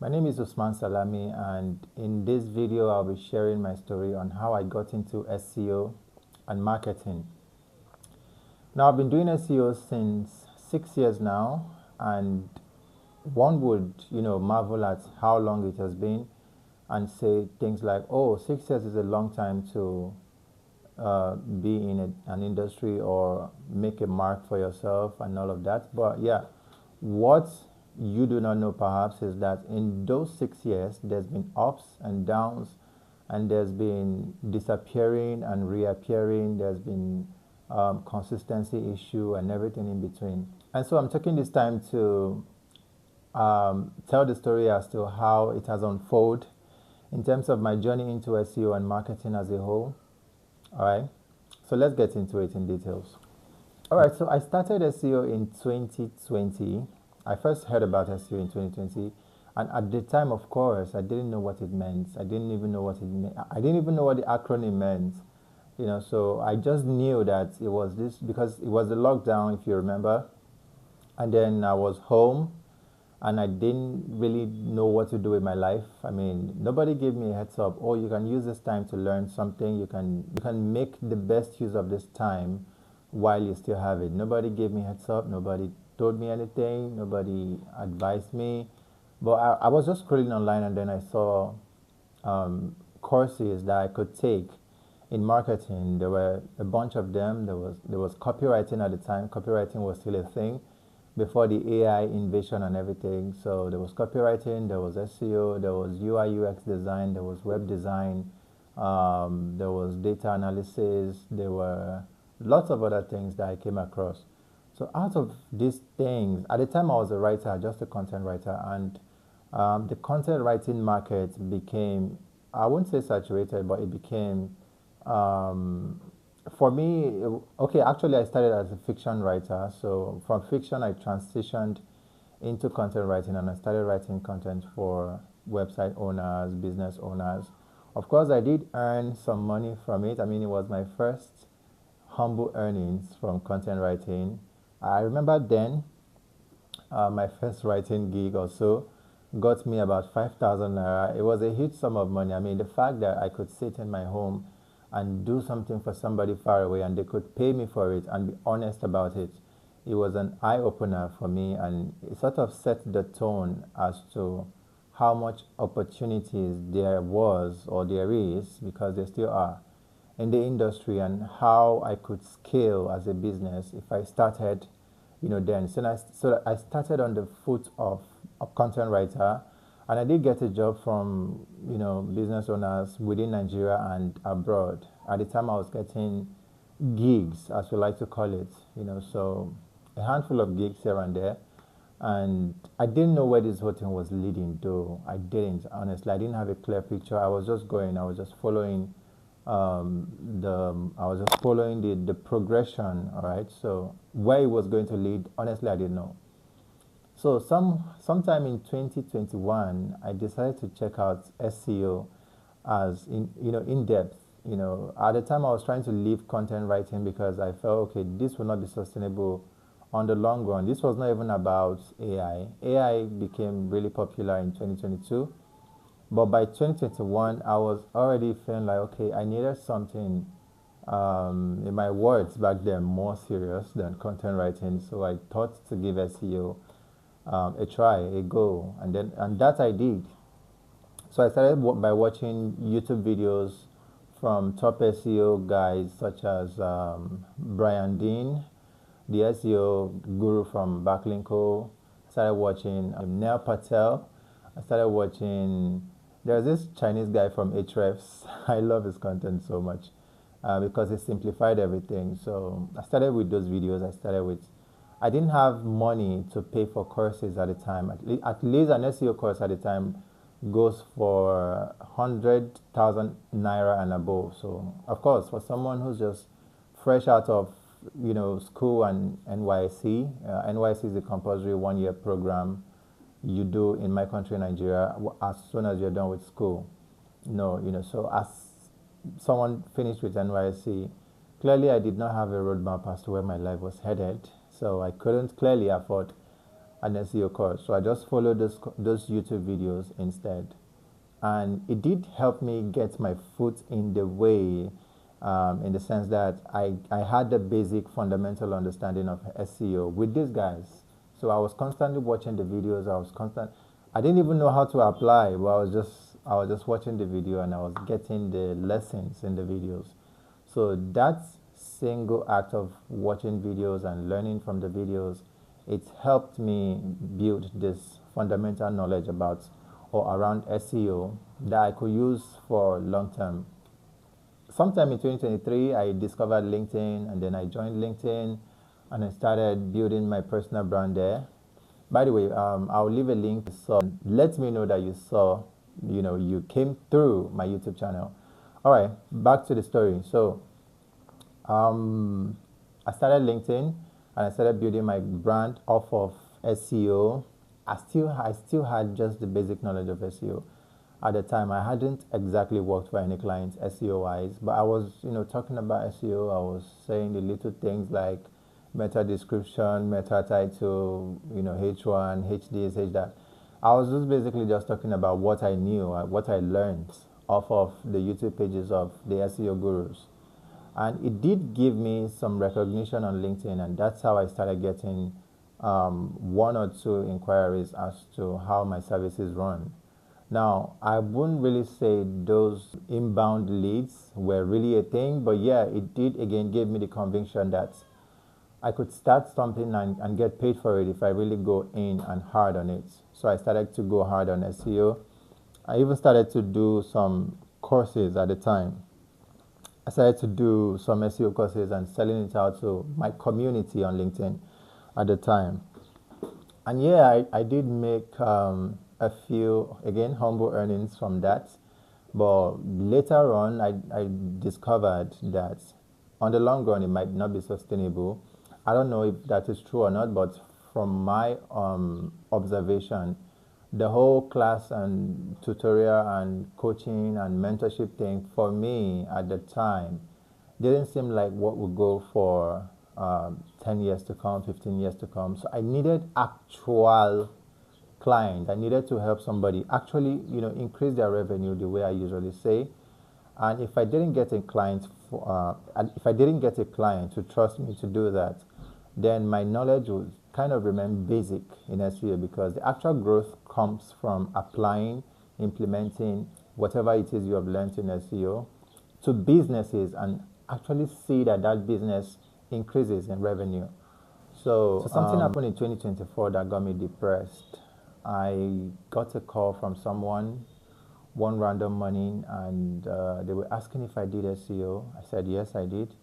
My name is Usman Salami, and in this video I'll be sharing my story on how I got into SEO and marketing. Now I've been doing SEO since 6 years now, and one would marvel at how long it has been and say things like, oh, 6 years is a long time to be in an industry or make a mark for yourself and all of that. But yeah, what you do not know perhaps is that in those 6 years there's been ups and downs, and there's been disappearing and reappearing. There's been consistency issue and everything in between. And so I'm taking this time to tell the story as to how it has unfolded in terms of my journey into SEO and marketing as a whole. All right, so let's get into it in details. All right, so I started SEO in 2020. I first heard about SEO in 2020, and at the time, of course, I didn't know what it meant. I didn't even know what it meant. I didn't even know what the acronym meant. So I just knew that it was this because it was the lockdown, if you remember, and then I was home, and I didn't really know what to do with my life. I mean, nobody gave me a heads up. Oh, you can use this time to learn something. You can make the best use of this time while you still have it. Nobody gave me a heads up. Nobody told me anything. Nobody advised me. But I was just scrolling online, and then I saw courses that I could take in marketing. There were a bunch of them. There was copywriting at the time. Copywriting was still a thing before the AI invasion and everything. So there was copywriting, there was SEO, there was UI UX design, there was web design, there was data analysis, there were lots of other things that I came across. So out of these things, at the time I was a writer, just a content writer, and the content writing market became, I wouldn't say saturated, but it became for me, okay, actually I started as a fiction writer. So from fiction, I transitioned into content writing, and I started writing content for website owners, business owners. Of course, I did earn some money from it. I mean, it was my first humble earnings from content writing. I remember then my first writing gig or so got me about 5,000 naira. It was a huge sum of money. I mean, the fact that I could sit in my home and do something for somebody far away, and they could pay me for it and be honest about it, it was an eye-opener for me, and it sort of set the tone as to how much opportunities there was, or there is, because there still are, in the industry, and how I could scale as a business if I started, then. So I started on the foot of a content writer, and I did get a job from, business owners within Nigeria and abroad. At the time, I was getting gigs, as we like to call it, so a handful of gigs here and there. And I didn't know where this whole thing was leading, though. I didn't, honestly. I didn't have a clear picture. I was just going. I was just following the progression. All right. So where it was going to lead, honestly, I didn't know. So sometime in 2021, I decided to check out SEO as in depth. At the time I was trying to leave content writing because I felt, okay, this will not be sustainable on the long run. This was not even about AI. AI became really popular in 2022, but by 2021, I was already feeling like, okay, I needed something, in my words back then, more serious than content writing. So I thought to give SEO a try, a go, and that I did. So I started by watching YouTube videos from top SEO guys such as Brian Dean, the SEO guru from Backlinko. I started watching Neil Patel. I started watching. There's this Chinese guy from Ahrefs. I love his content so much because he simplified everything. So I started with those videos. I didn't have money to pay for courses at the time. At least an SEO course at the time goes for 100,000 naira and above. So, of course, for someone who's just fresh out of school and NYC, NYC is a compulsory 1-year program you do in my country, Nigeria, as soon as you're done with school. So as someone finished with NYC, clearly I did not have a roadmap as to where my life was headed. So I couldn't clearly afford an SEO course. So I just followed those YouTube videos instead. And it did help me get my foot in the way, in the sense that I had the basic fundamental understanding of SEO with these guys. So I was constantly watching the videos. I didn't even know how to apply, but I was just watching the video and I was getting the lessons in the videos. So that single act of watching videos and learning from the videos, it helped me build this fundamental knowledge about or around SEO that I could use for long term. Sometime in 2023, I discovered LinkedIn, and then I joined LinkedIn and I started building my personal brand there. By the way, I'll leave a link. So let me know that you saw, you came through my YouTube channel. All right, back to the story. So I started LinkedIn and I started building my brand off of SEO. I still had just the basic knowledge of SEO. At the time, I hadn't exactly worked for any clients SEO wise, but I was, talking about SEO. I was saying the little things like meta description, meta title, H1, H this, H that. I was just basically just talking about what I knew, what I learned off of the YouTube pages of the SEO gurus. And it did give me some recognition on LinkedIn, and that's how I started getting one or two inquiries as to how my services run. Now, I wouldn't really say those inbound leads were really a thing, but yeah, it did again give me the conviction that I could start something and get paid for it if I really go in and hard on it. So I started to go hard on SEO. I even started to do some courses at the time. I started to do some SEO courses and selling it out to my community on LinkedIn at the time. And yeah, I did make a few, again, humble earnings from that. But later on, I discovered that on the long run, it might not be sustainable. I don't know if that is true or not, but from my observation, the whole class and tutorial and coaching and mentorship thing for me at the time didn't seem like what would go for 10 years to come, 15 years to come. So I needed actual client. I needed to help somebody actually, increase their revenue the way I usually say. And if I didn't get a client, if I didn't get a client to trust me to do that, then my knowledge would kind of remain basic in SEO, because the actual growth comes from applying, implementing whatever it is you have learned in SEO to businesses and actually see that that business increases in revenue. So something happened in 2024 that got me depressed. I got a call from someone one random morning, and they were asking if I did SEO. I said yes, I did.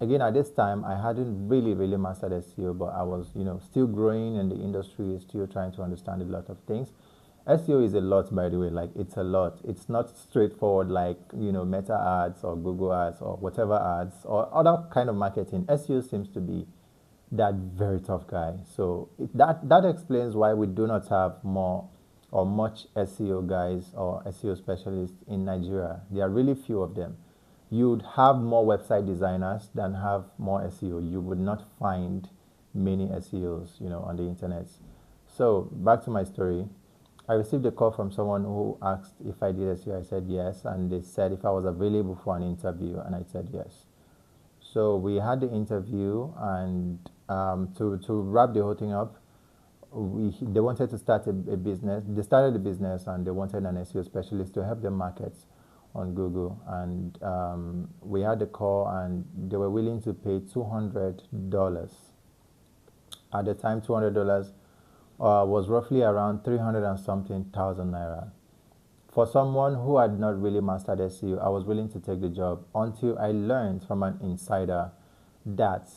Again, at this time, I hadn't really mastered SEO, but I was, still growing in the industry, still trying to understand a lot of things. SEO is a lot, by the way. Like, it's a lot. It's not straightforward like, Meta ads or Google ads or whatever ads or other kind of marketing. SEO seems to be that very tough guy. So that explains why we do not have more or much SEO guys or SEO specialists in Nigeria. There are really few of them. You'd have more website designers than have more SEO. You would not find many SEOs, on the internet. So back to my story. I received a call from someone who asked if I did SEO. I said yes, and they said if I was available for an interview, and I said yes. So we had the interview, and to wrap the whole thing up, they wanted to start a business. They started a business, and they wanted an SEO specialist to help them market on Google. And we had a call, and they were willing to pay $200. At the time, $200 was roughly around 300 and something thousand naira. For someone who had not really mastered SEO, I was willing to take the job until I learned from an insider that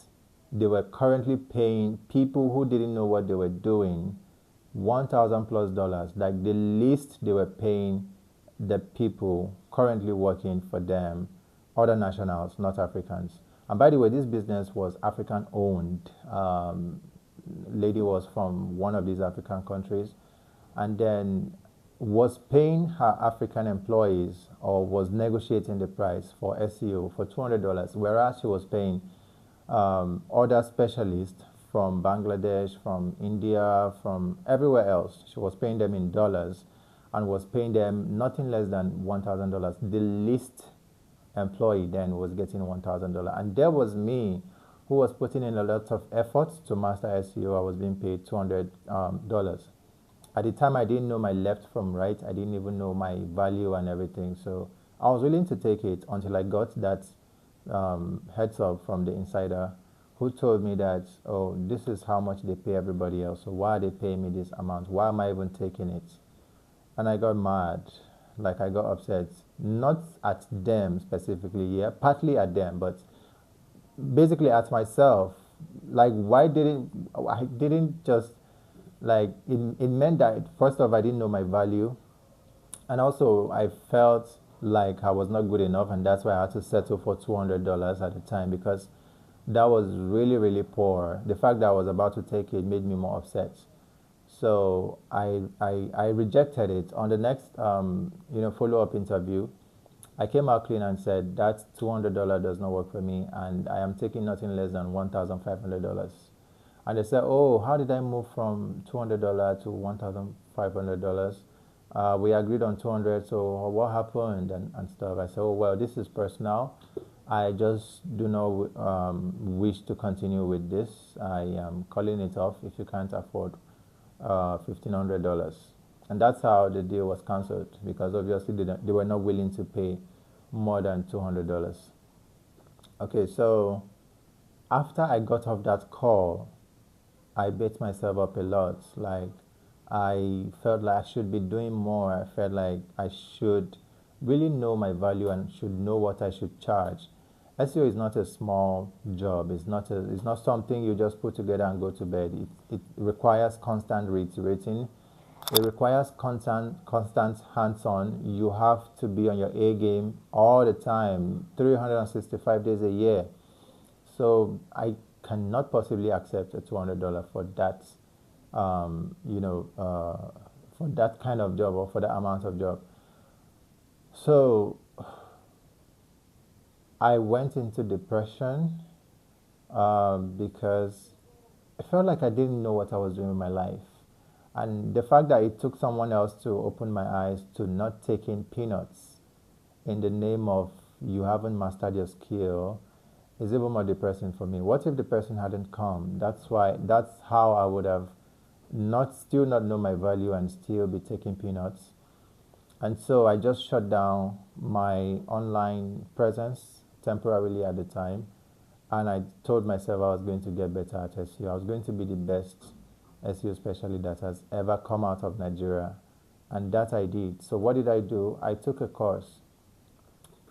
they were currently paying people who didn't know what they were doing $1,000+. Like, the least they were paying the people currently working for them, other nationals, not Africans. And by the way, this business was African owned. Lady was from one of these African countries, and then was paying her African employees, or was negotiating the price for SEO for $200, whereas she was paying other specialists from Bangladesh, from India, from everywhere else. She was paying them in dollars and was paying them nothing less than $1,000. The least employee then was getting $1,000. And there was me who was putting in a lot of effort to master SEO. I was being paid $200. At the time, I didn't know my left from right. I didn't even know my value and everything. So I was willing to take it until I got that heads up from the insider who told me that, oh, this is how much they pay everybody else. So why are they paying me this amount? Why am I even taking it? And I got mad. Like, I got upset. Not at them specifically, yeah, partly at them, but basically at myself. Like, why didn't I didn't just, like, it meant that first off I didn't know my value, and also I felt like I was not good enough, and that's why I had to settle for $200 at the time, because that was really, really poor. The fact that I was about to take it made me more upset. So I rejected it. On the next follow-up interview, I came out clean and said that $200 does not work for me, and I am taking nothing less than $1,500. And they said, oh, how did I move from $200 to $1,500? We agreed on 200, so what happened and stuff. I said, oh, well, this is personal. I just do not wish to continue with this. I am calling it off if you can't afford $1,500. And that's how the deal was cancelled, because obviously they were not willing to pay more than $200. Okay, so after I got off that call, I beat myself up a lot. Like, I felt like I should be doing more. I felt like I should really know my value and should know what I should charge. SEO is not a small job. It's not something you just put together and go to bed. It requires constant reiterating. It requires constant hands-on. You have to be on your A game all the time, 365 days a year. So I cannot possibly accept a $200 for that, for that kind of job or for that amount of job. So I went into depression because I felt like I didn't know what I was doing with my life. And the fact that it took someone else to open my eyes to not taking peanuts in the name of you haven't mastered your skill is even more depressing for me. What if the person hadn't come? That's how I would have still not know my value and still be taking peanuts. And so I just shut down my online presence temporarily at the time. And I told myself I was going to get better at SEO. I was going to be the best SEO specialist that has ever come out of Nigeria. And that I did. So what did I do? I took a course.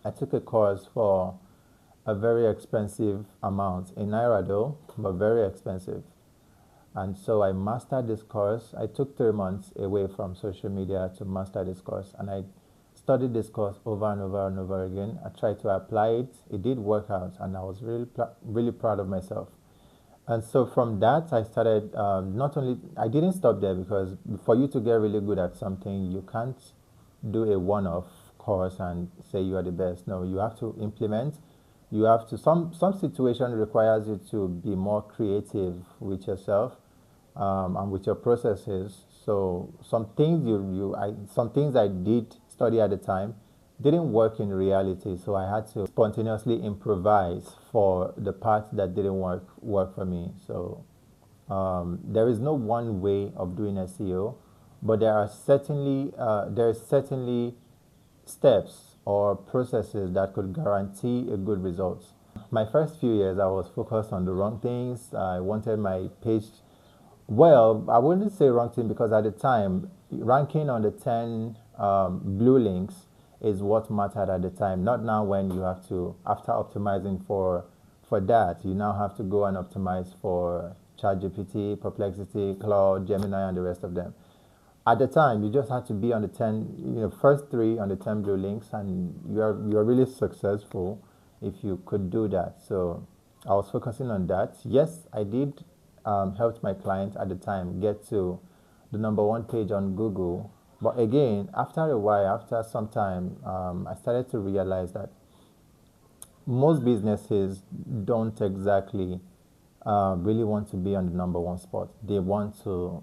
I took a course for a very expensive amount, in Naira though, but very expensive. And so I mastered this course. I took 3 months away from social media to master this course. And I studied this course over and over and over again. I tried to apply it. It did work out, and I was really proud of myself. And so from that, I started, I didn't stop there, because for you to get really good at something, you can't do a one-off course and say you are the best. No, you have to implement. You have to, some situation requires you to be more creative with yourself and with your processes. So some things some things I did study at the time didn't work in reality, so I had to spontaneously improvise for the parts that didn't work for me. So there is no one way of doing SEO, but there are certainly steps or processes that could guarantee a good result. My first few years, I was focused on the wrong things. I wanted my page, well, I wouldn't say wrong thing, because at the time, ranking on the 10 blue links is what mattered at the time. Not now, when you have to, after optimizing for that, you now have to go and optimize for ChatGPT, Perplexity, Claude, Gemini, and the rest of them. At the time, you just had to be on the 10, first 3 on the 10 blue links, and you're really successful if you could do that. So I was focusing on that. Yes, I did help my client at the time get to the #1 page on Google. But again, after a while, after some time, I started to realize that most businesses don't exactly really want to be on the number one spot. They want to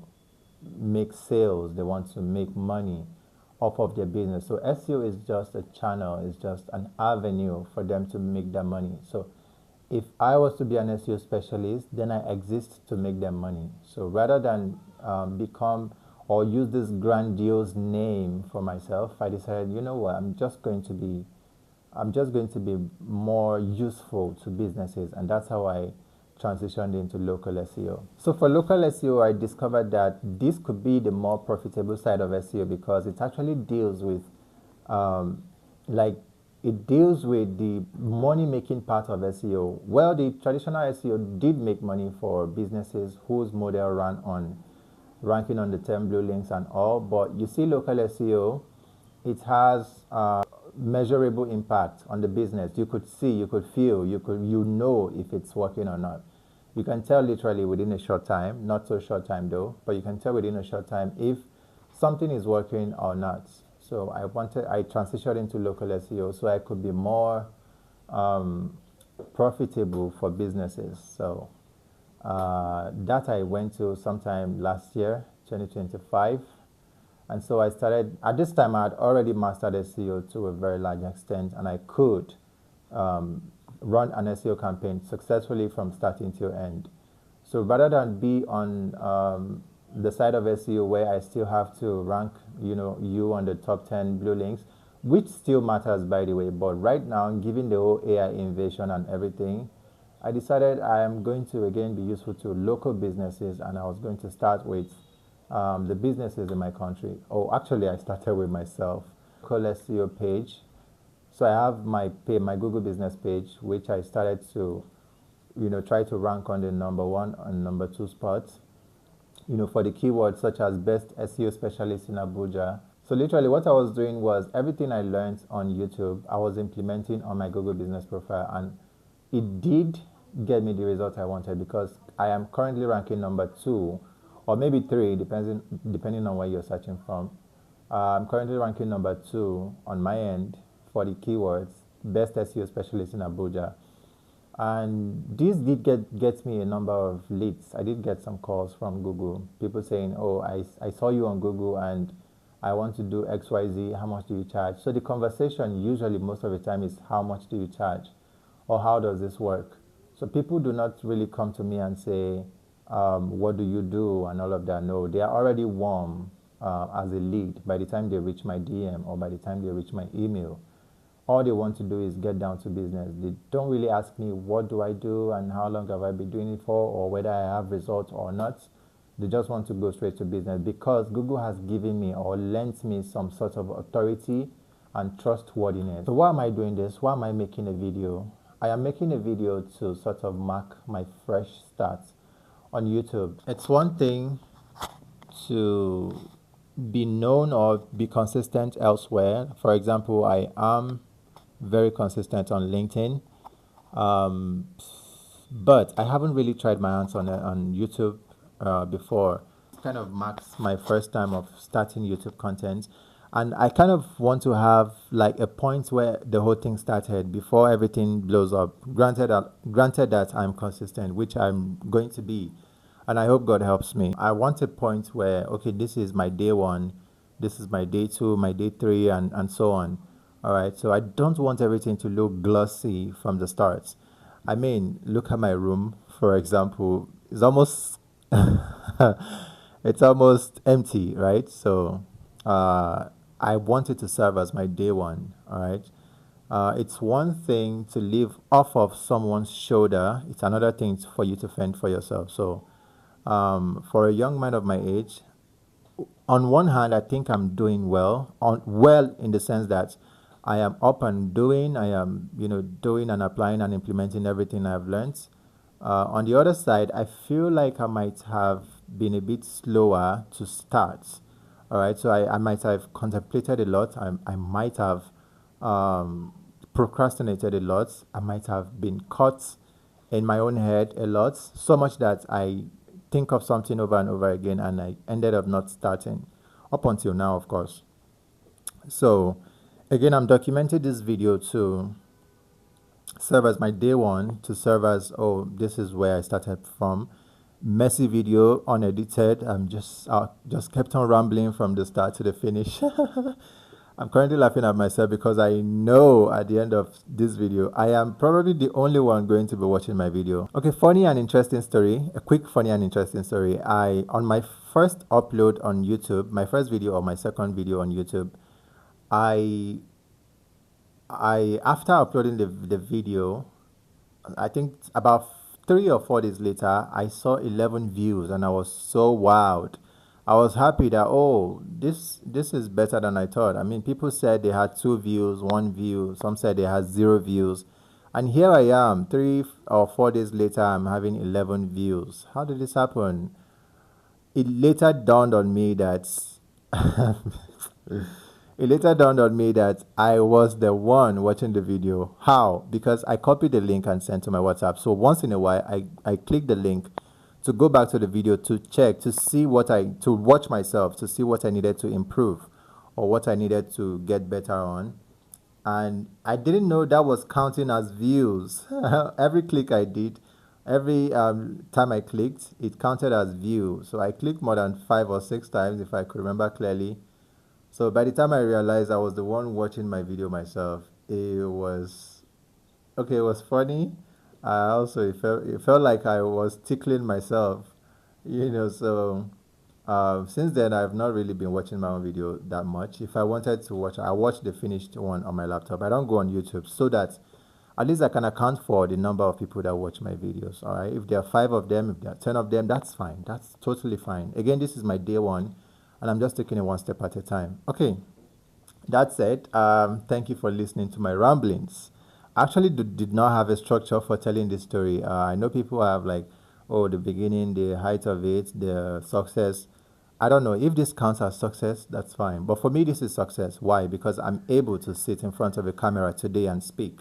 make sales, they want to make money off of their business. So SEO is just a channel, it's just an avenue for them to make their money. So if I was to be an SEO specialist, then I exist to make them money. So rather than become or use this grandiose name for myself, I decided, you know what, I'm just going to be more useful to businesses, and that's how I transitioned into local SEO. So for local SEO, I discovered that this could be the more profitable side of SEO because it actually deals with like it deals with the money-making part of SEO. Well, the traditional SEO did make money for businesses whose model ran on ranking on the 10 blue links and all, but you see local SEO, it has measurable impact on the business. You could see, you could feel, you know if it's working or not. You can tell literally within a short time, not so short time though, but you can tell within a short time if something is working or not. So I transitioned into local SEO so I could be more profitable for businesses. So that I went to sometime last year, 2025. And so I started, at this time I had already mastered SEO to a very large extent, and I could run an SEO campaign successfully from starting to end. So rather than be on the side of SEO where I still have to rank, you on the top 10 blue links, which still matters by the way, but right now, given the whole AI invasion and everything, I decided I am going to again be useful to local businesses, and I was going to start with the businesses in my country. Oh, actually, I started with myself. Local SEO page. So I have my Google business page, which I started to, try to rank on the number 1 and number 2 spots, for the keywords such as best SEO specialist in Abuja. So literally what I was doing was everything I learned on YouTube, I was implementing on my Google business profile, and it did get me the result I wanted because I am currently ranking number 2 or maybe 3, depending on where you're searching from. I'm currently ranking number 2 on my end for the keywords, best SEO specialist in Abuja. And this did get me a number of leads. I did get some calls from Google, people saying, oh, I saw you on Google and I want to do XYZ, how much do you charge? So the conversation usually most of the time is how much do you charge or how does this work? So people do not really come to me and say, what do you do and all of that. No, they are already warm as a lead by the time they reach my DM or by the time they reach my email. All they want to do is get down to business. They don't really ask me what do I do and how long have I been doing it for or whether I have results or not. They just want to go straight to business because Google has given me or lent me some sort of authority and trustworthiness. So why am I doing this? Why am I making a video? I am making a video to sort of mark my fresh start on YouTube. It's one thing to be known or be consistent elsewhere. For example, I am very consistent on LinkedIn, but I haven't really tried my hands on YouTube before. It kind of marks my first time of starting YouTube content, and I kind of want to have like a point where the whole thing started before everything blows up. Granted that I'm consistent, which I'm going to be, and I hope God helps me. I want a point where, okay, this is my day 1, this is my day 2, my day 3, and so on. All right, so I don't want everything to look glossy from the start. I mean, look at my room, for example. It's almost it's almost empty, right? So I want it to serve as my day 1. All right. It's one thing to live off of someone's shoulder. It's another thing for you to fend for yourself. So for a young man of my age, on one hand, I think I'm doing well. Well in the sense that I am up and doing. I am, doing and applying and implementing everything I've learned. On the other side, I feel like I might have been a bit slower to start. All right, so I might have contemplated a lot. I might have procrastinated a lot. I might have been caught in my own head a lot, so much that I think of something over and over again and I ended up not starting up until now, of course. So again, I'm documenting this video to serve as my day one to serve as, oh, this is where I started from. Messy video, unedited. I'm just kept on rambling from the start to the finish. I'm currently laughing at myself because I know at the end of this video, I am probably the only one going to be watching my video. Okay, funny and interesting story. A quick funny and interesting story. On my first upload on YouTube, my first video or my second video on YouTube, I after uploading the video, I think about 3 or 4 days later, I saw 11 views and I was so wowed. I was happy that, oh, this is better than I thought. I mean, people said they had 2 views, 1 view. Some said they had 0 views. And here I am, 3 or 4 days later, I'm having 11 views. How did this happen? It later dawned on me that it later dawned on me that I was the one watching the video. How? Because I copied the link and sent to my WhatsApp. So once in a while, I click the link to go back to the video to check, to see to watch myself, to see what I needed to improve or what I needed to get better on. And I didn't know that was counting as views. Every click I did, every time I clicked, it counted as view. So I clicked more than 5 or 6 times, if I could remember clearly. So by the time I realized I was the one watching my video myself, it was okay. It was funny. It felt like I was tickling myself, So since then, I've not really been watching my own video that much. If I wanted to watch, I watch the finished one on my laptop. I don't go on YouTube so that at least I can account for the number of people that watch my videos. All right. If there are 5 of them, if there are 10 of them, that's fine. That's totally fine. Again, this is my day one, and I'm just taking it one step at a time. Okay. That said, thank you for listening to my ramblings. Actually, did not have a structure for telling this story. I know people have like, oh, the beginning, the height of it, the success. I don't know if this counts as success. That's fine. But for me, this is success. Why? Because I'm able to sit in front of a camera today and speak.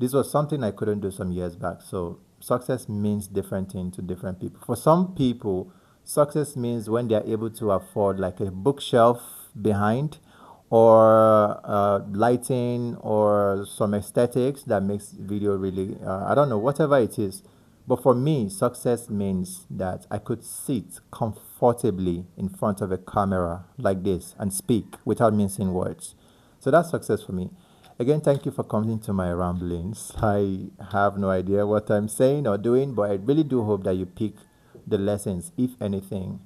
This was something I couldn't do some years back. So success means different things to different people. For some people, success means when they're able to afford like a bookshelf behind or lighting or some aesthetics that makes video really, I don't know, whatever it is. But for me, success means that I could sit comfortably in front of a camera like this and speak without mincing words. So that's success for me. Again, thank you for coming to my ramblings. I have no idea what I'm saying or doing, but I really do hope that you pick the lessons, if anything.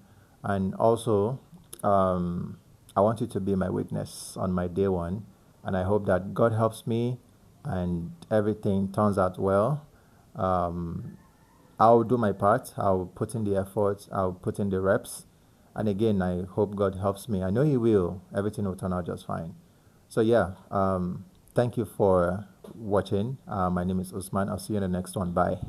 And also, I want you to be my witness on my day one. And I hope that God helps me and everything turns out well. I'll do my part. I'll put in the effort. I'll put in the reps. And again, I hope God helps me. I know He will. Everything will turn out just fine. So yeah, thank you for watching. My name is Usman. I'll see you in the next one. Bye.